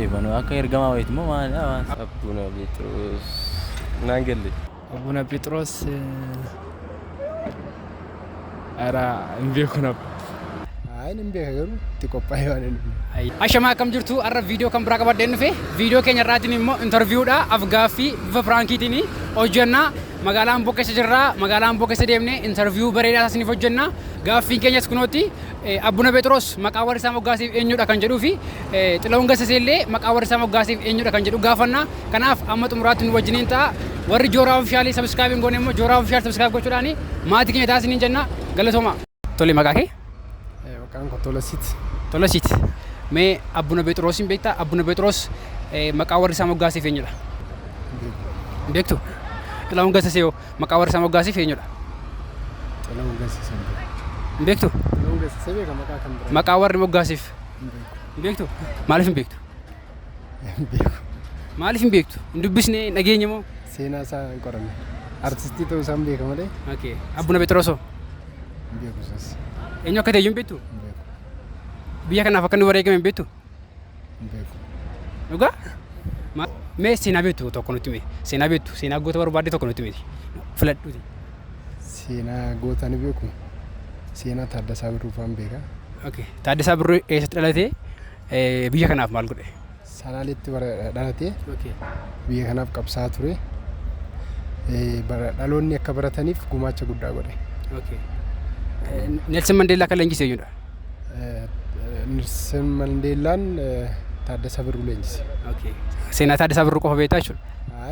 beekanu akka ergamaa wayiiti moo maali? Abuna Phexros naan galle. Abuna Phexros ara hin beeknu. Hin beeku garuu itti qophaa'ee waan hin Ashamaa akkam jirtu har'a viidiyoo kan biraa qabadhee dhufe viidiyoo keenya irraatiin immoo intarviiwudha afgaaffii bifa firaankiitiin hojjannaa magaalaa Amboo keessa jirraa magaalaa Amboo keessa deemnee intarviiwuu bareedaa isiniif hojjannaa gaaffiin keenyas kunooti Abuna Phexros maqaa warri isaa moggaasiif eenyudha kan jedhuu fi Xilahuun Gassasee illee maqaa warri isaa moggaasiif eenyudha kan jedhu gaafannaa kanaaf amma xumuraatti nu wajjiniin ta'a warri Jooraa Ofishaalii sabiskaabii hin goone immoo Jooraa Ofishaal sabiskaab gochuudhaan maatii keenya taasisanii jenna galatooma. Tole maqaa kee? Maqaan koo Tolasiit. Tolasiit. Mee Abuna Phexrosin beektaa? Abuna Phexros maqaa warri isaa moggaasiif eenyudha? Beektu? Xilahuun Gassasee maqaa warri isaa moggaasiif eenyudha? Xilahuun Gassasee. Beektu? Xilahuun Gassasee beeka maqaa kan biraa. Maqaa warri moggaasiif. Beektu? Maaliif hin beektu? Beeku. Maaliif hin beektu? Hin dubbisne nageenya moo? Seenaa isaa hin qoranne. Artistii ta'uu isaa hin beeka malee. Okay. Abuna Phexros Beeku isaas. eenyu akka ta'e hin beektu? Biyya kanaaf akka inni wareegame hin beektu? Beeku. Dhugaa? Mee seenaa beektu tokko nutti himi. Seenaa beektu seenaa goota barbaadde tokko nutti himi. Filadhuuti. Seenaa goota ni beeku. Seenaa Taaddasaa Birruu fa'aan beeka. Okay. Taaddasaa Birruu eessatti dhalatee biyya kanaaf maal godhe? Salaaleetti dhalatee Okay. biyya kanaaf qabsaa ture. Dhaloonni akka barataniif gumaacha guddaa godhe. Okay. Nelson Mandela kan leenjise eenyudha? Nelson Mandelaan Taaddasaa Birruu leenjise. Okay. Seenaa Taaddasaa Birruu qofa beektaa jechuudha?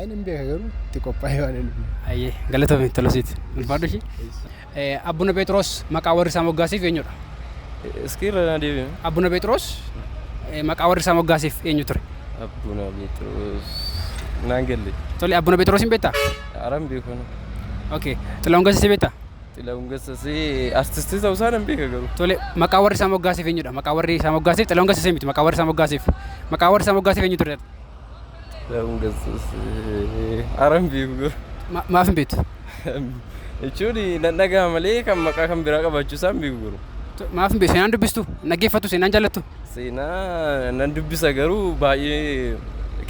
Hin beeka garuu itti qophaa'ee waan hin Ayyee galatoomii Tolasiit. Ulfaadhu ishii. Abuna Phexros maqaa warri isaa moggaasiif eenyudha? Iskirra na deebiin. Abuna Phexros maqaa warri isaa moggaasiif eenyu ture? Abuna Phexros naan galle. Tole Abuna Phexrosin beektaa? Aran beekanu. Okay. Xilahuun Gassasee beektaa? Xilahuun Gassasee artistii ta'uu isaa nan beeka garuu. Tole maqaa warri isaa moggaasiif eenyudha? Maqaa warri isaa moggaasiif Xilahuun Gassasee miti maqaa warri isaa moggaasiif. Maqaa warri isaa moggaasiif eenyu ture? Xilahuun Gassasee aran beeku garuu. Maaf hin beektu? Jechuun nan dhagaa malee kan maqaa kan biraa qabaachuu isaa hin beeku garuu. Maaf hin beektu? Seenaan dubbistu? Naggeeffattu? Seenaan jaallattu? Seenaa nan dubbisa garuu baay'ee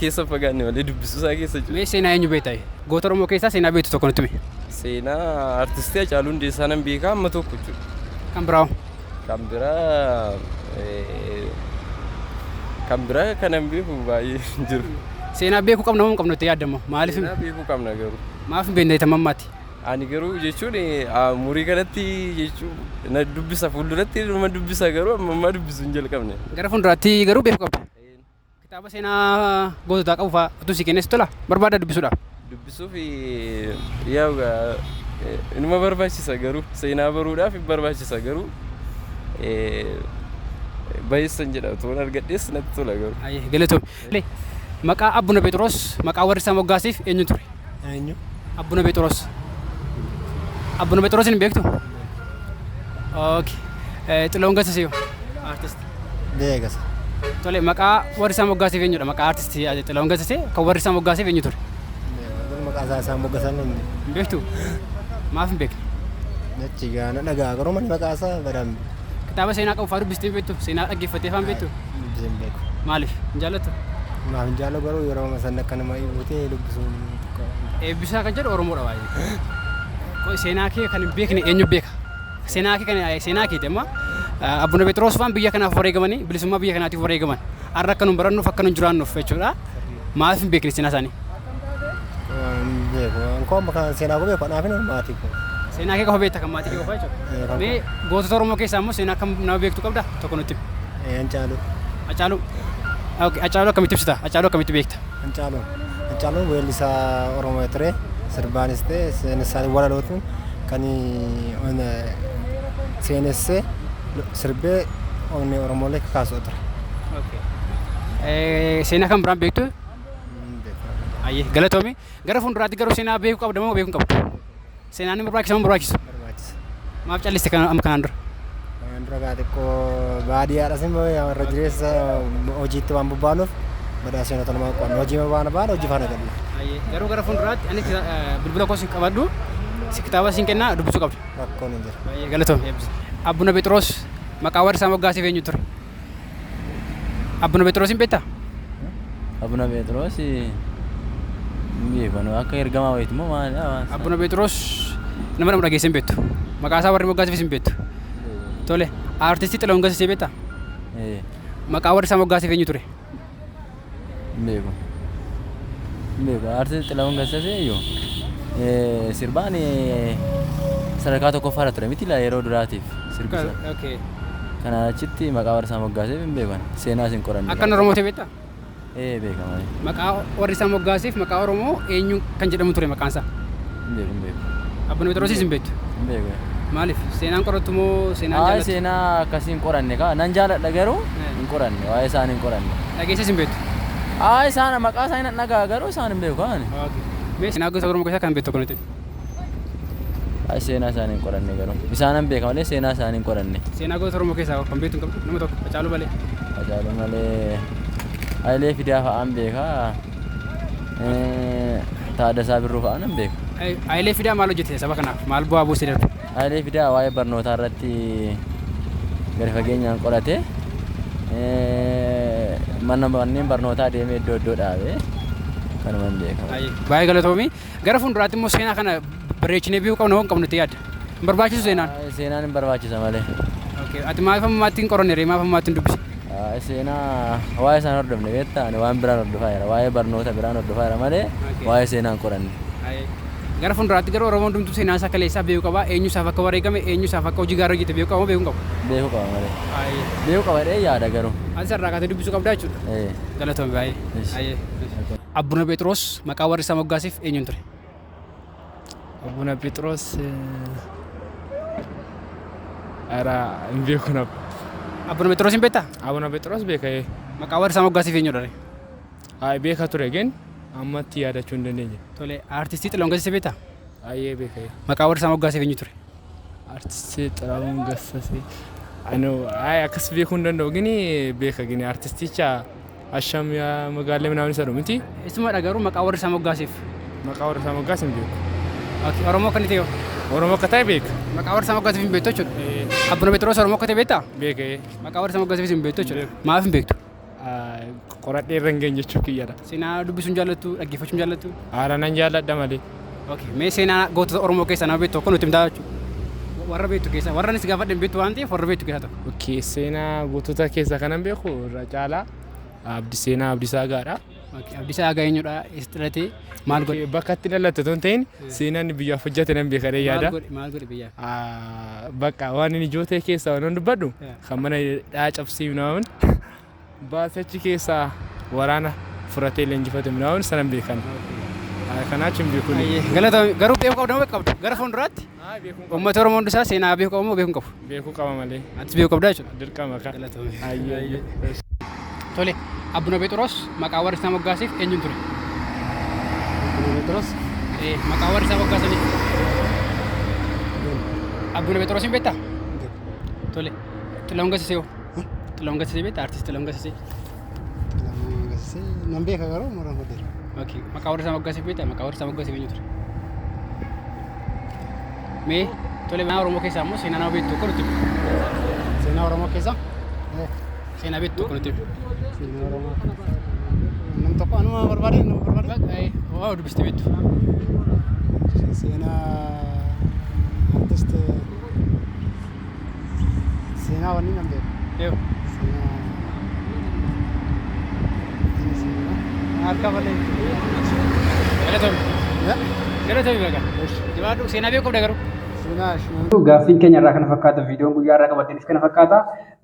keessa fagaanne malee dubbisuu isaa keessa jiru. Mee seenaa eenyu beektaa? Goota Oromoo keessaa seenaa beektu tokko nutti himi. Seenaa artistii Hacaaluu Hundeessaa nan beekaa amma tokko jechuudha. Kan biraa? Kan biraa kanan beeku baay'ee jiru. Seenaa beekuu qabna moo qabnu itti yaaddamu? Maaliif Seenaa beekuu qabna garuu. maaf hin beekne tamammaatti? Ani garuu jechuun umurii kanatti jechuun na dubbisa fuulduratti nama dubbisa garuu amma dubbisuu hin jalqabne. Gara fuulduraatti garuu beekuu qabda. Kitaaba seenaa goototaa qabu fa'aa utuu si kennees tola barbaada dubbisuudhaaf. Dubbisuuf yaa'u inuma barbaachisa garuu seenaa baruudhaaf hin barbaachisa garuu baay'isan jedha toon argadhees natti tola garuu. Ayyee galatoom. Maqaa Abuna Phexros maqaa warri isaa moggaasiif eenyu ture? Eenyu? Abuna Phexros. Abuna Phexrosin hin beektu? Okay. Xilahuun Gassasee artist. Beekasa. Tole maqaa warri isaa moggaasiif eenyudha? Maqaa artistii Xilahuun Gassasee kan warri isaa moggaasiif eenyu ture? Maqaa isaa moggaasan Hin beektu? Maaf hin beekne? Nachi gaana dhagaa garuu mani maqaa isaa badaan Kitaaba seenaa qabu fa'aa dubbistee hin beektu? Seenaa dhaggeeffattee fa'aa hin beektu? hin beeku. Maaliif? Hin jaallattu? Maaf hin jaallu garuu yeroo masan akka nama hiibutee dubbisuun Eebbisaa kan jedhu Oromoodha baay'ee. Seenaa kee kan hin beekne eenyu beeka? Seenaa keeti amma Abuna Phexros fa'aan biyya kanaaf wareegamanii bilisummaa biyya kanaatiif wareegaman. Har'a akka nu barannuuf akka nu jiraannuuf jechuudha. Maaliif hin beekne seenaa isaanii? beeku. Ankoon bakka seenaa koo beeku anaaf hin maatii koo. Seenaa kee qofa beekta kan maatii kee qofa jechuudha. Mee gootota Oromoo keessaa immoo seenaa akkam nama beektu qabda tokko nutti himi. Hancaaluu. Hacaaluu. Hacaaluu akkamitti ibsita? Hacaaluu akkamitti beekta? Hancaaluun weellisaa Oromoo ture sirbaanis ta'e seenessaan walalootuun kan seenessee sirbee Oromoolee kaasuu ture. Seenaa kan biraan beektu? Ayyee galatoomi. Gara fuulduraatti garuu seenaa beekuu qabda moo beekuu qabdu? Seenaan ni barbaachisa moo barbaachisu? Barbaachisa. Maaf calliste kanaan dura? Kanaan dura xiqqoo baadiyyaadhas immoo irra jireessa hojiitti waan bobbaanuuf badaa seenota namaa qo'annu hojii waan baana hojii faana galu. Garuu gara fuulduraatti ani bilbila koo siin qabadhu kitaaba siin kennaa dubbisuu qabdu. Rakkoon hin jiru. Galatoomi. Abuna Phexros maqaa warri isaa moggaasiif eenyu ture? Abuna Phexrosin beektaa? Abuna Petros beekan akka ergamaa wayiiti moo maali? Abbuna Petros nama nama dhageessan beektu. Maqaa isaa warri moggaasiif isin beektu. Tole artistii Xilahuun Gassasee beektaa? Maqaa warri isaa moggaasiif eenyu ture? Beeku. Artistii Xilahuun Gassasee iyyuu sirbaan sadarkaa tokkoffaarra ture miti yeroo duraatiif sirbisa. Kanaan achitti maqaa warri isaa moggaasiif hin beekan. Seenaa isin qoranne. Akka Oromooti beektaa? Beekama. Maqaa warri isaa moggaasiif maqaa Oromoo eenyu kan jedhamu ture maqaan isaa? Hin beeku. Abbuna Petros isin beektu? Hin beeku. Maaliif? Seenaan qorattu moo seenaan jaallattu? Seenaa akkasii hin qoranne kaa nan jaalladha garuu hin qoranne waa'ee isaan hin qoranne. Dhageessa isin beektu? Isaan maqaa isaa hin dhagaa garuu isaan hin beeku kaan. Mee seenaa gosa Oromoo keessaa kan beektu kunuuti? Seenaa isaanii hin qoranne garuu isaan hin beekan malee seenaa isaanii hin qoranne. Seenaa gosa Oromoo keessaa kan beektu hin qabdu nama tokko Hacaaluu malee. Hacaaluu malee Hayilee Fidaa fa'aan beekaa. Taaddasaa Birruu fa'aan hin beeku. Hayilee Fidaa maal hojjete saba kanaaf? Maal bu'aa buusee darbe? Hayilee Fidaa waa'ee barnootaa irratti gadi fageenyaan qorate. Manneen barnootaa deemee iddoo iddoo dhaabee kanuma hin beekamu. Baay'ee galatoomii. Gara fuulduraatti immoo seenaa kana bareechinee beekuu qabna moo hin qabnu itti yaadda? Hin barbaachisu seenaan? Seenaan hin barbaachisa malee. Ati maaliif ammaatti hin qoranne ree maaf ammaatti hin dubbise? Seenaa waa'ee isaan hordofne beektaa waan biraan hordofaa jira waa'ee barnoota biraan hordofaa jira malee waa'ee seenaa hin qoranne. Gara fuulduraatti garuu Oromoon hundumtuu seenaa isaa kaleessaa beekuu qaba eenyu isaaf akka wareegame eenyu isaaf akka hojii gaarii hojjete beekuu qaba moo beekuu hin qabu? Beekuu qaba malee. Beekuu qaba jedhee yaada garuu. Ati sarara kaatee dubbisuu qabdaa jechuudha. Galatoomii baay'ee. Abbuna Petros maqaa warri isaa moggaasiif eenyuun ture? Abuna Petros hin beeku naaf. Abbuna Petros hin beektaa? Abuna Petros beeka. Maqaa warri isaa moggaasiif eenyudha? Beeka ture gen ammatti yaadachuu hin dandeenye. Tole artistii Xilahuun Gassasee beektaa? Beeka. Maqaa warri isaa moggaasiif eenyu ture? Artistii Xilahuun Gassasee. Akkas beekuu hin danda'u gini beeka gini artisticha Asham magaalee minaamin isa dhumiti. Isuma garuu maqaa warri isaa moggaasiif. Maqaa warri isaa moggaas hin beeku. Oromoo kan ta'e Oromoo akka ta'e beeka. maqaa warra isaa moggaasiif hin beektu jechuudha. Abbuna Petros Oromoo akka ta'e beektaa? Beeka. Maqaa warra isaa moggaasiif hin beektu jechuudha. Maaf hin beektu? Qoradhee irra hin geenye jechuu kiyyadha. Seenaa dubbisuun jaallattu dhaggeeffachuun jaallattu? Haala nan jaalladha malee. Mee seenaa gootota Oromoo keessaa nama beektu tokko nutti himaa jechuudha. Warra beektu keessaa warra anis gaafadhe hin beektu waan ta'eef warra beektu keessaa tokko. Seenaa gootota keessaa kanan beeku irra caalaa seenaa Abdiisaa Agaadha. Abdiisaa Agaa eenyudha? Eessatti dhalatee maal godhe? Bakka itti dhalatte osoo hin ta'in seenaan biyyaaf hojjete nan beekadhee yaada. Maal godhe biyyaaf? Bakka waan inni ijoo ta'e keessaa waan dubbadhu kan mana dhaa cabsii minaamin baasachi keessaa waraana furatee leenjifate minaamin sanan beekan. Kanaaf hin beekun. Galatoomii garuu beekuu qabdu moo qabdu? Gara fuulduraatti uummata Oromoo hundisaa seenaa beekuu qabu moo beekuu qabu? Beekuu qaba malee. Atis beekuu qabdaa jechuudha? Dirqama kan. Galatoomii. Tole Abbuna Petros maqaa warri isaa moggaasiif eenyuun ture? Abbuna Petros? Maqaa warri isaa moggaasaniif. Abbuna Petros hin beektaa? Tole Xilahuun Gassasee hoo? Xilahuun Gassasee beektaa? Artisti Xilahuun Gassasee? Xilahuun Gassasee nan beeka garuu moraan godheera. Maqaa warri isaa moggaasiif beektaa? Maqaa warri isaa moggaasiif eenyu ture? Mee tole seenaa Oromoo keessaa immoo seenaa nama beektu tokko nutti himi. Seenaa Oromoo keessaa? Seenaa beektu tokko nutti himi. Seenaa Oromoo keessaa nam tokko anuma barbaade nama barbaade. Waa dubbistee beektu. Seenaa artist seenaa wanni nam beeku. Harka malee. Galatoomii baga. Jabaadhu seenaa beekuu qabda garuu. Gaaffiin keenya irraa kana fakkaata viidiyoon guyyaa irraa qabataniif kana fakkaata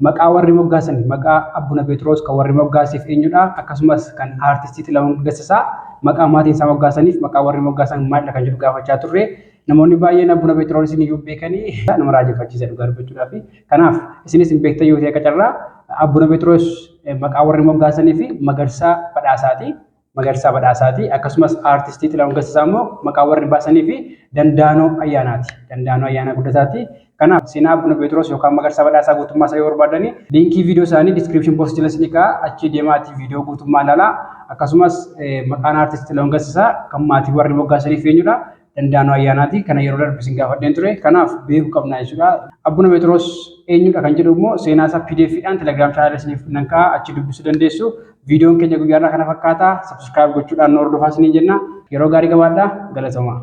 maqaa warri moggaasan maqaa Abbuna Petros kan warri moggaasiif eenyudha akkasumas kan artistii Xilahuun Gassasaa maqaa maatiin isaa moggaasaniif maqaa warri moggaasan maalidha kan jedhu gaafachaa turre namoonni baay'een Abbuna Petros iyyuu beekanii nama raajeffachiisa dhugaa dubbachuudhaaf kanaaf isinis hin beektan yoo ta'e qacarraa Abbuna Petros maqaa warri moggaasanii fi Magarsaa Badhaasaati. Magarsaa Badhaasaati akkasumas artistii Xilahuun Gassasaa immoo maqaa warri baasanii fi Dandaanoo Ayyaanaati. Dandaanoo Ayyaanaa Guddataati. Kanaaf seenaa Abbuna Petros yookaan Magarsaa Badhaasaa guutummaa isaa yoo barbaadani liinkii viidiyoo isaanii description box jala isinii ka'a achi deemaatii viidiyoo guutummaa ilaalaa akkasumas maqaan artistii Xilahuun Gassasaa kan maatii warri moggaasaniif eenyudha. Dandaanoo ayyaanaati. Kana yeroo darbe isin gaafadheen ture. Kanaaf beekuu qabna jechuudha. Abbuna Phexros eenyudha kan jedhu immoo seenaa isaa PDF'dhaan Telegram channel isiniif nan kaa'a achi dubbisuu dandeessu. Viidiyoon keenya guyyaarraa kana fakkaata. Subscribe gochuudhaan nu hordofaa isiniin jenna. Yeroo gaarii qabaadhaa. Galatoomaa.